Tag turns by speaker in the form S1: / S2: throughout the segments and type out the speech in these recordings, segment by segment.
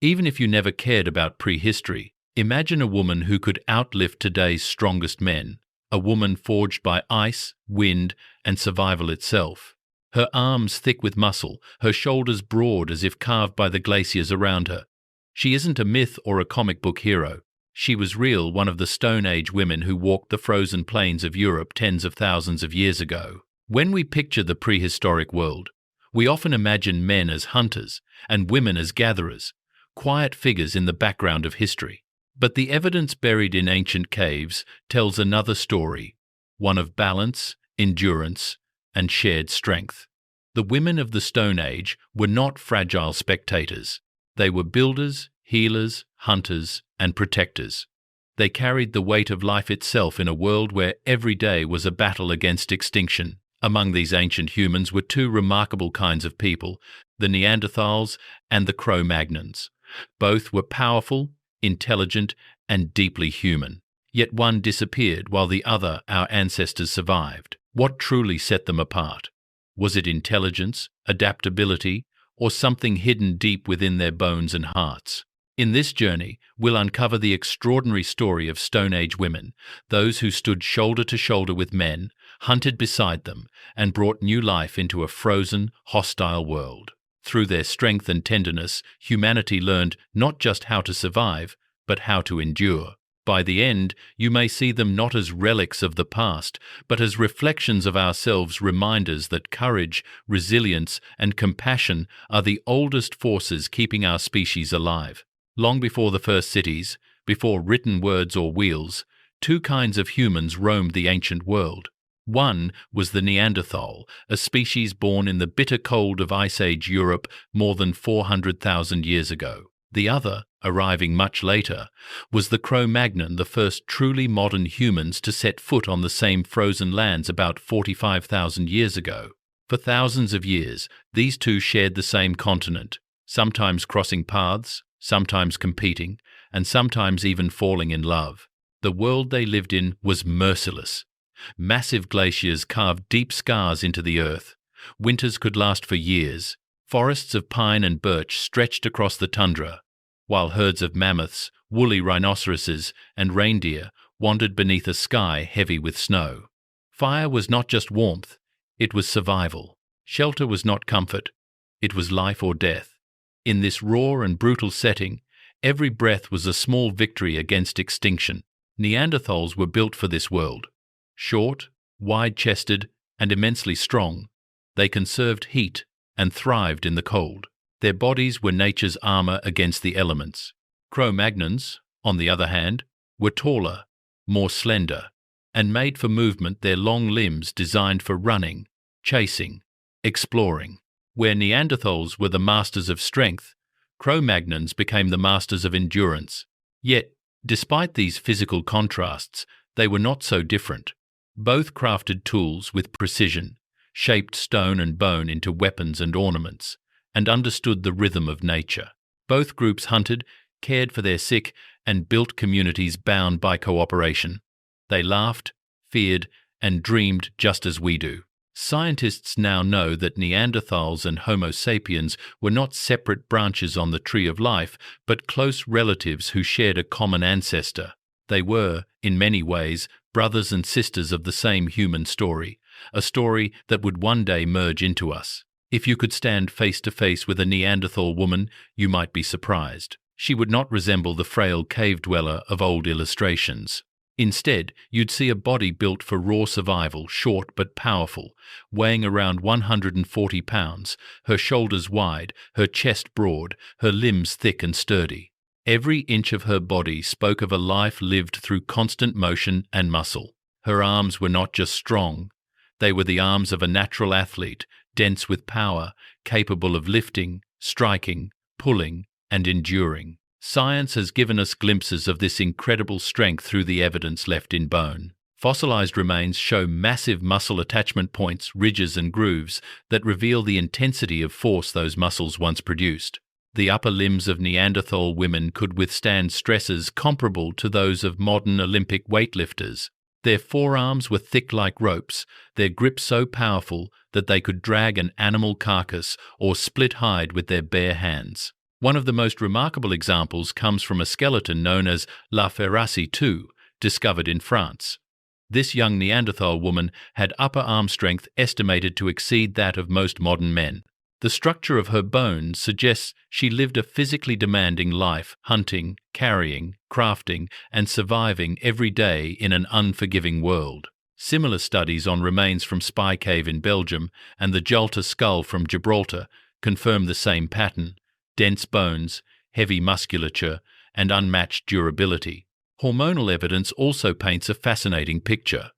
S1: Even if you never cared about prehistory, imagine a woman who could outlive today's strongest men, a woman forged by ice, wind, and survival itself. Her arms thick with muscle, her shoulders broad as if carved by the glaciers around her. She isn't a myth or a comic book hero. She was real, one of the Stone Age women who walked the frozen plains of Europe tens of thousands of years ago. When we picture the prehistoric world, we often imagine men as hunters and women as gatherers, quiet figures in the background of history. But the evidence buried in ancient caves tells another story, one of balance, endurance, and shared strength. The women of the Stone Age were not fragile spectators. They were builders, healers, hunters, and protectors. They carried the weight of life itself in a world where every day was a battle against extinction. Among these ancient humans were two remarkable kinds of people, the Neanderthals and the Cro-Magnons. Both were powerful, intelligent, and deeply human. Yet one disappeared while the other, our ancestors, survived. What truly set them apart? Was it intelligence, adaptability, or something hidden deep within their bones and hearts? In this journey, we'll uncover the extraordinary story of Stone Age women, those who stood shoulder to shoulder with men, hunted beside them, and brought new life into a frozen, hostile world. Through their strength and tenderness, humanity learned not just how to survive, but how to endure. By the end, you may see them not as relics of the past, but as reflections of ourselves, reminders that courage, resilience, and compassion are the oldest forces keeping our species alive. Long before the first cities, before written words or wheels, two kinds of humans roamed the ancient world. One was the Neanderthal, a species born in the bitter cold of Ice Age Europe more than 400,000 years ago. The other, arriving much later, was the Cro-Magnon, the first truly modern humans to set foot on the same frozen lands about 45,000 years ago. For thousands of years, these two shared the same continent, sometimes crossing paths, sometimes competing, and sometimes even falling in love. The world they lived in was merciless. Massive glaciers carved deep scars into the earth. Winters could last for years. Forests of pine and birch stretched across the tundra, while herds of mammoths, woolly rhinoceroses, and reindeer wandered beneath a sky heavy with snow. Fire was not just warmth, it was survival. Shelter was not comfort, it was life or death. In this raw and brutal setting, every breath was a small victory against extinction. Neanderthals were built for this world. Short, wide-chested, and immensely strong, they conserved heat and thrived in the cold. Their bodies were nature's armor against the elements. Cro-Magnons, on the other hand, were taller, more slender, and made for movement, their long limbs designed for running, chasing, exploring. Where Neanderthals were the masters of strength, Cro-Magnons became the masters of endurance. Yet, despite these physical contrasts, they were not so different. Both crafted tools with precision, shaped stone and bone into weapons and ornaments, and understood the rhythm of nature. Both groups hunted, cared for their sick, and built communities bound by cooperation. They laughed, feared, and dreamed just as we do. Scientists now know that Neanderthals and Homo sapiens were not separate branches on the tree of life, but close relatives who shared a common ancestor. They were, in many ways, brothers and sisters of the same human story, a story that would one day merge into us. If you could stand face to face with a Neanderthal woman, you might be surprised. She would not resemble the frail cave dweller of old illustrations. Instead, you'd see a body built for raw survival, short but powerful, weighing around 140 pounds, her shoulders wide, her chest broad, her limbs thick and sturdy. Every inch of her body spoke of a life lived through constant motion and muscle. Her arms were not just strong, they were the arms of a natural athlete, dense with power, capable of lifting, striking, pulling, and enduring. Science has given us glimpses of this incredible strength through the evidence left in bone. Fossilized remains show massive muscle attachment points, ridges, and grooves that reveal the intensity of force those muscles once produced. The upper limbs of Neanderthal women could withstand stresses comparable to those of modern Olympic weightlifters. Their forearms were thick like ropes, their grip so powerful that they could drag an animal carcass or split hide with their bare hands. One of the most remarkable examples comes from a skeleton known as La Ferracie II, discovered in France. This young Neanderthal woman had upper arm strength estimated to exceed that of most modern men. The structure of her bones suggests she lived a physically demanding life, hunting, carrying, crafting, and surviving every day in an unforgiving world. Similar studies on remains from Spy Cave in Belgium and the Jalta skull from Gibraltar confirm the same pattern: dense bones, heavy musculature, and unmatched durability. Hormonal evidence also paints a fascinating picture.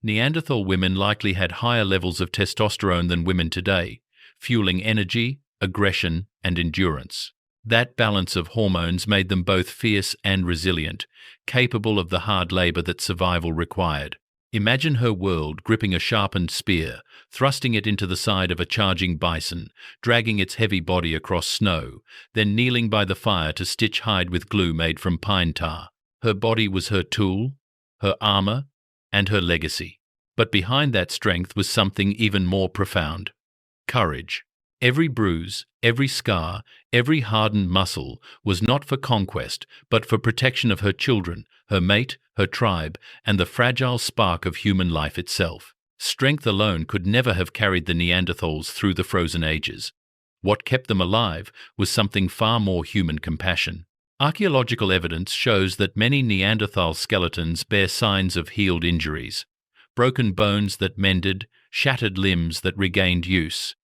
S1: Neanderthal women likely had higher levels of testosterone than women today, fueling energy, aggression, and endurance. That balance of hormones made them both fierce and resilient, capable of the hard labor that survival required. Imagine her world gripping a sharpened spear, thrusting it into the side of a charging bison, dragging its heavy body across snow, then kneeling by the fire to stitch hide with glue made from pine tar. Her body was her tool, her armor, and her legacy. But behind that strength was something even more profound: courage. Every bruise, every scar, every hardened muscle was not for conquest, but for protection of her children, her mate, her tribe, and the fragile spark of human life itself. Strength alone could never have carried the Neanderthals through the frozen ages. What kept them alive was something far more human: compassion. Archaeological evidence shows that many Neanderthal skeletons bear signs of healed injuries: broken bones that mended, shattered limbs that regained use.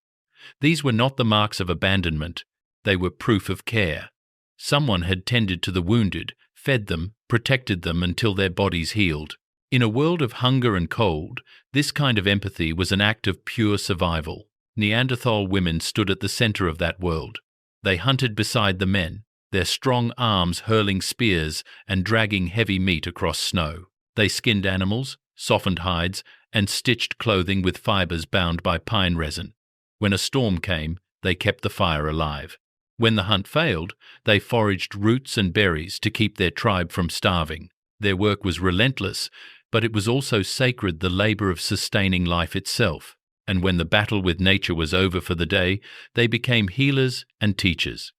S1: These were not the marks of abandonment, they were proof of care. Someone had tended to the wounded, fed them, protected them until their bodies healed. In a world of hunger and cold, this kind of empathy was an act of pure survival. Neanderthal women stood at the center of that world. They hunted beside the men, their strong arms hurling spears and dragging heavy meat across snow. They skinned animals, softened hides, and stitched clothing with fibers bound by pine resin. When a storm came, they kept the fire alive. When the hunt failed, they foraged roots and berries to keep their tribe from starving. Their work was relentless, but it was also sacred, the labor of sustaining life itself. And when the battle with nature was over for the day, they became healers and teachers.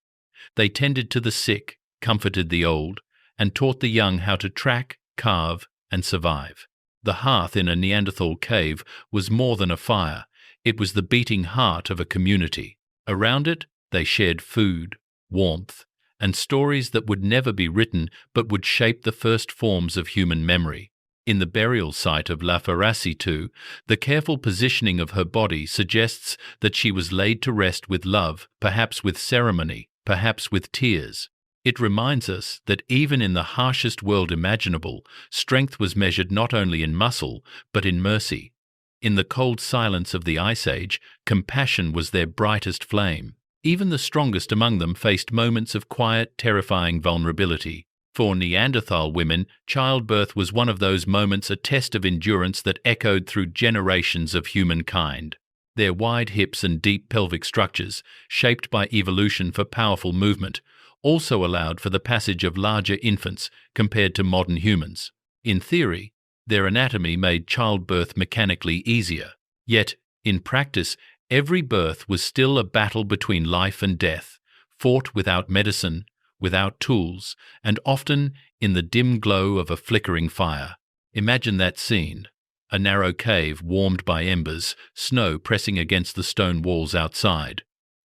S1: They tended to the sick, comforted the old, and taught the young how to track, carve, and survive. The hearth in a Neanderthal cave was more than a fire. It was the beating heart of a community. Around it, they shared food, warmth, and stories that would never be written but would shape the first forms of human memory. In the burial site of La Ferracie II, the careful positioning of her body suggests that she was laid to rest with love, perhaps with ceremony, perhaps with tears. It reminds us that even in the harshest world imaginable, strength was measured not only in muscle, but in mercy. In the cold silence of the Ice Age, compassion was their brightest flame. Even the strongest among them faced moments of quiet, terrifying vulnerability. For Neanderthal women, childbirth was one of those moments, a test of endurance that echoed through generations of humankind. Their wide hips and deep pelvic structures, shaped by evolution for powerful movement, also allowed for the passage of larger infants compared to modern humans. In theory, their anatomy made childbirth mechanically easier. Yet, in practice, every birth was still a battle between life and death, fought without medicine, without tools, and often in the dim glow of a flickering fire. Imagine that scene: a narrow cave warmed by embers, snow pressing against the stone walls outside.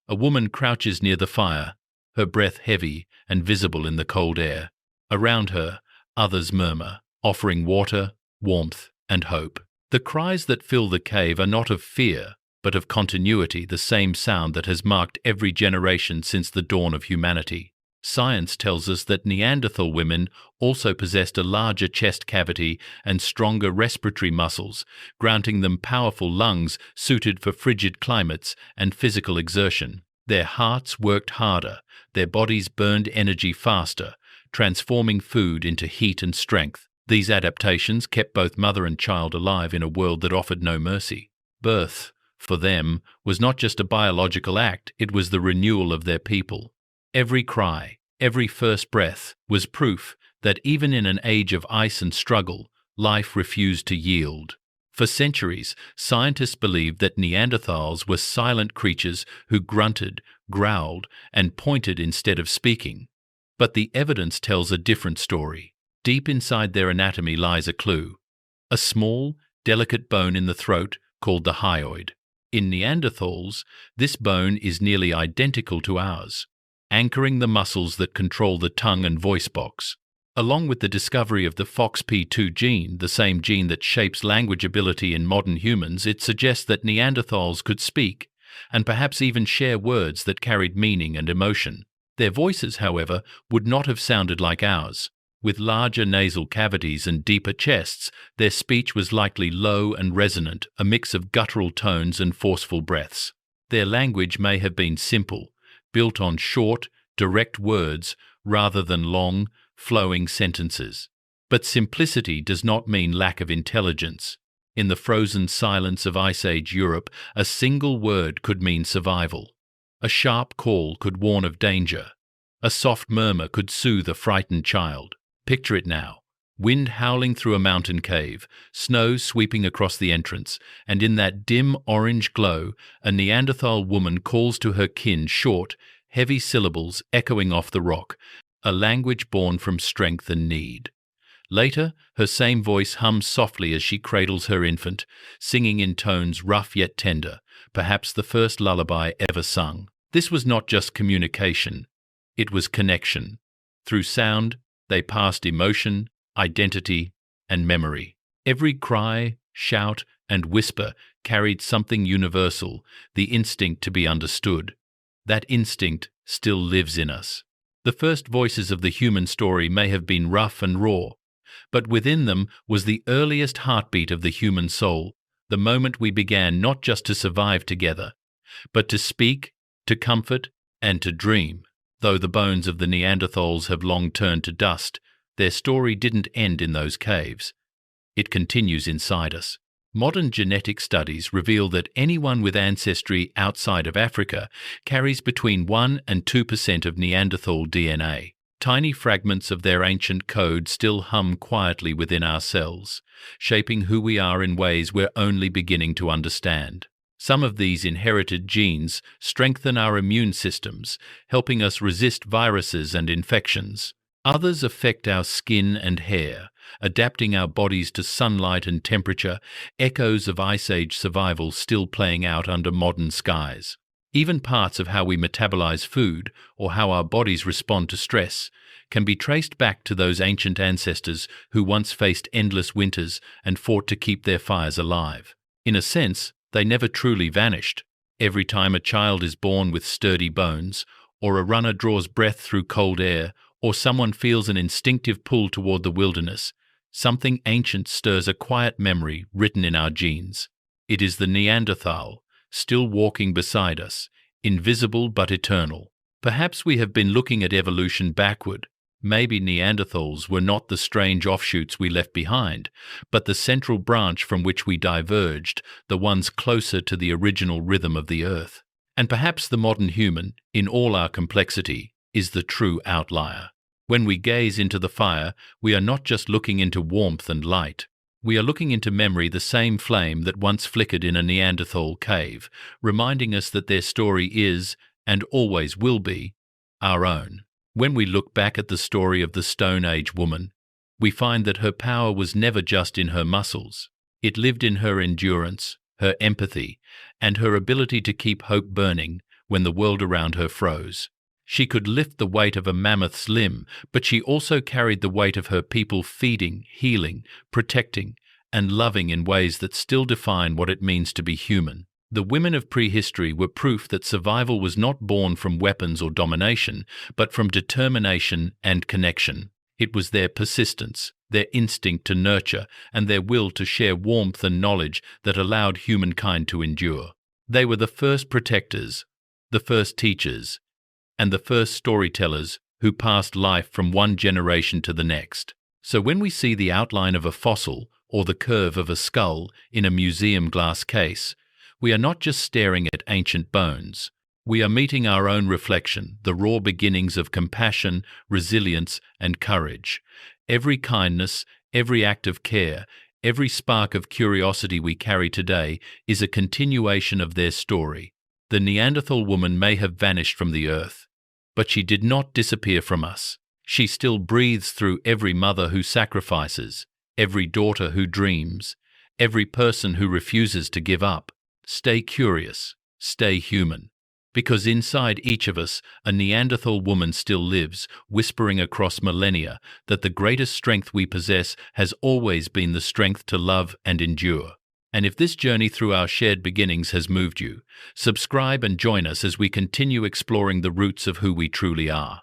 S1: A woman crouches near the fire, her breath heavy and visible in the cold air. Around her, others murmur, offering water, warmth, and hope. The cries that fill the cave are not of fear, but of continuity, the same sound that has marked every generation since the dawn of humanity. Science tells us that Neanderthal women also possessed a larger chest cavity and stronger respiratory muscles, granting them powerful lungs suited for frigid climates and physical exertion. Their hearts worked harder, their bodies burned energy faster, transforming food into heat and strength. These adaptations kept both mother and child alive in a world that offered no mercy. Birth, for them, was not just a biological act, it was the renewal of their people. Every cry, every first breath, was proof that even in an age of ice and struggle, life refused to yield. For centuries, scientists believed that Neanderthals were silent creatures who grunted, growled, and pointed instead of speaking. But the evidence tells a different story. Deep inside their anatomy lies a clue: a small, delicate bone in the throat called the hyoid. In Neanderthals, this bone is nearly identical to ours, anchoring the muscles that control the tongue and voice box. Along with the discovery of the FOXP2 gene, the same gene that shapes language ability in modern humans, it suggests that Neanderthals could speak, and perhaps even share words that carried meaning and emotion. Their voices, however, would not have sounded like ours. With larger nasal cavities and deeper chests, their speech was likely low and resonant, a mix of guttural tones and forceful breaths. Their language may have been simple, built on short, direct words rather than long, flowing sentences. But simplicity does not mean lack of intelligence. In the frozen silence of Ice Age Europe, a single word could mean survival. A sharp call could warn of danger. A soft murmur could soothe a frightened child. Picture it now. Wind howling through a mountain cave, snow sweeping across the entrance, and in that dim orange glow, a Neanderthal woman calls to her kin short, heavy syllables echoing off the rock, a language born from strength and need. Later, her same voice hums softly as she cradles her infant, singing in tones rough yet tender, perhaps the first lullaby ever sung. This was not just communication, it was connection. Through sound, they passed emotion, identity, and memory. Every cry, shout, and whisper carried something universal, the instinct to be understood. That instinct still lives in us. The first voices of the human story may have been rough and raw, but within them was the earliest heartbeat of the human soul, the moment we began not just to survive together, but to speak, to comfort, and to dream. Though the bones of the Neanderthals have long turned to dust, their story didn't end in those caves. It continues inside us. Modern genetic studies reveal that anyone with ancestry outside of Africa carries between 1 and 2% of Neanderthal DNA. Tiny fragments of their ancient code still hum quietly within our cells, shaping who we are in ways we're only beginning to understand. Some of these inherited genes strengthen our immune systems, helping us resist viruses and infections. Others affect our skin and hair, adapting our bodies to sunlight and temperature, echoes of Ice Age survival still playing out under modern skies. Even parts of how we metabolize food or how our bodies respond to stress can be traced back to those ancient ancestors who once faced endless winters and fought to keep their fires alive. In a sense, they never truly vanished. Every time a child is born with sturdy bones, or a runner draws breath through cold air, or someone feels an instinctive pull toward the wilderness, something ancient stirs a quiet memory written in our genes. It is the Neanderthal, still walking beside us, invisible but eternal. Perhaps we have been looking at evolution backward. Maybe Neanderthals were not the strange offshoots we left behind, but the central branch from which we diverged, the ones closer to the original rhythm of the earth. And perhaps the modern human, in all our complexity, is the true outlier. When we gaze into the fire, we are not just looking into warmth and light. We are looking into memory, the same flame that once flickered in a Neanderthal cave, reminding us that their story is, and always will be, our own. When we look back at the story of the Stone Age woman, we find that her power was never just in her muscles. It lived in her endurance, her empathy, and her ability to keep hope burning when the world around her froze. She could lift the weight of a mammoth's limb, but she also carried the weight of her people, feeding, healing, protecting, and loving in ways that still define what it means to be human. The women of prehistory were proof that survival was not born from weapons or domination, but from determination and connection. It was their persistence, their instinct to nurture, and their will to share warmth and knowledge that allowed humankind to endure. They were the first protectors, the first teachers, and the first storytellers who passed life from one generation to the next. So when we see the outline of a fossil or the curve of a skull in a museum glass case, we are not just staring at ancient bones. We are meeting our own reflection, the raw beginnings of compassion, resilience, and courage. Every kindness, every act of care, Every spark of curiosity we carry today is a continuation of their story. The Neanderthal woman may have vanished from the earth, but she did not disappear from us. She still breathes through every mother who sacrifices, every daughter who dreams, every person who refuses to give up. Stay curious, stay human. Because inside each of us, a Neanderthal woman still lives, whispering across millennia that the greatest strength we possess has always been the strength to love and endure. And if this journey through our shared beginnings has moved you, subscribe and join us as we continue exploring the roots of who we truly are.